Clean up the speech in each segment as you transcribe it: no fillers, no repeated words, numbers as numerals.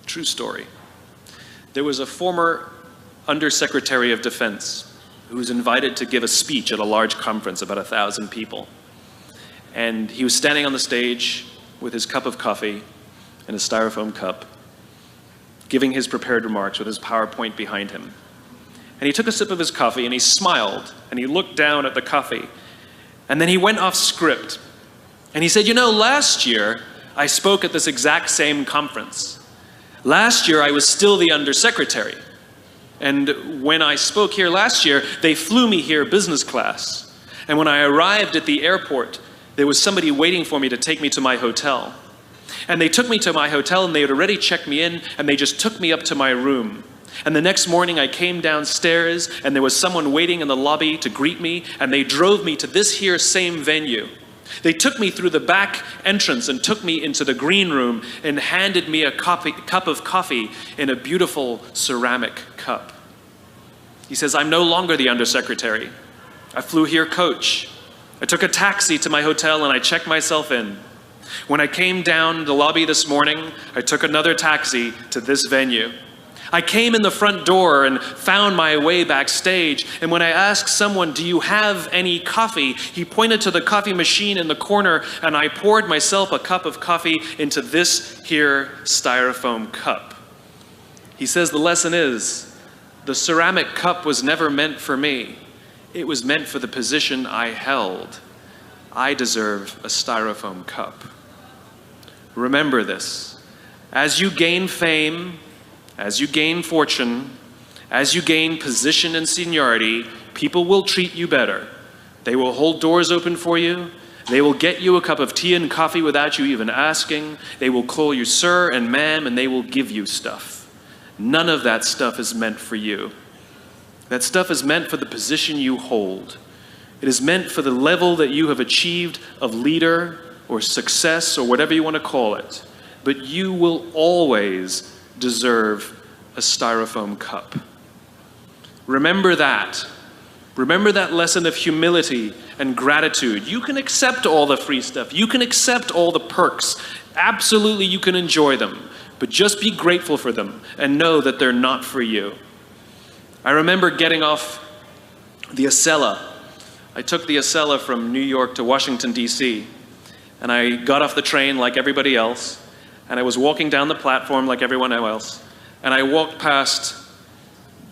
True story. There was a former Undersecretary of Defense who was invited to give a speech at a large conference, about 1,000 people. And he was standing on the stage with his cup of coffee in a styrofoam cup, giving his prepared remarks with his PowerPoint behind him. And he took a sip of his coffee and he smiled and he looked down at the coffee. And then he went off script. And he said, you know, last year I spoke at this exact same conference. Last year I was still the undersecretary. And when I spoke here last year, they flew me here business class. And when I arrived at the airport, there was somebody waiting for me to take me to my hotel. And they took me to my hotel and they had already checked me in and they just took me up to my room. And the next morning I came downstairs and there was someone waiting in the lobby to greet me and they drove me to this here same venue. They took me through the back entrance and took me into the green room and handed me a cup of coffee in a beautiful ceramic cup. He says, I'm no longer the undersecretary. I flew here coach. I took a taxi to my hotel and I checked myself in. When I came down the lobby this morning, I took another taxi to this venue. I came in the front door and found my way backstage, and when I asked someone, do you have any coffee? He pointed to the coffee machine in the corner, and I poured myself a cup of coffee into this here styrofoam cup. He says the lesson is, the ceramic cup was never meant for me. It was meant for the position I held. I deserve a styrofoam cup. Remember this. As you gain fame, as you gain fortune, as you gain position and seniority, people will treat you better. They will hold doors open for you. They will get you a cup of tea and coffee without you even asking. They will call you sir and ma'am, and they will give you stuff. None of that stuff is meant for you. That stuff is meant for the position you hold. It is meant for the level that you have achieved of leader or success or whatever you want to call it. But you will always deserve a styrofoam cup. Remember that. Remember that lesson of humility and gratitude. You can accept all the free stuff. You can accept all the perks. Absolutely, you can enjoy them. But just be grateful for them and know that they're not for you. I remember getting off the Acela. I took the Acela from New York to Washington, D.C. And I got off the train like everybody else. And I was walking down the platform like everyone else. And I walked past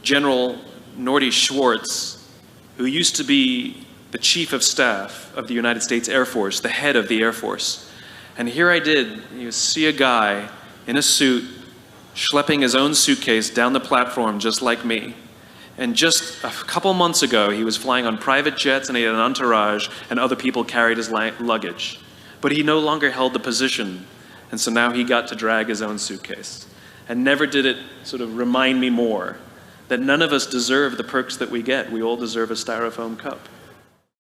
General Norty Schwartz, who used to be the Chief of Staff of the United States Air Force, the head of the Air Force. And here I did, you see a guy in a suit schlepping his own suitcase down the platform just like me. And just a couple months ago, he was flying on private jets and he had an entourage and other people carried his luggage. But he no longer held the position. And so now he got to drag his own suitcase. And never did it sort of remind me more that none of us deserve the perks that we get. We all deserve a styrofoam cup.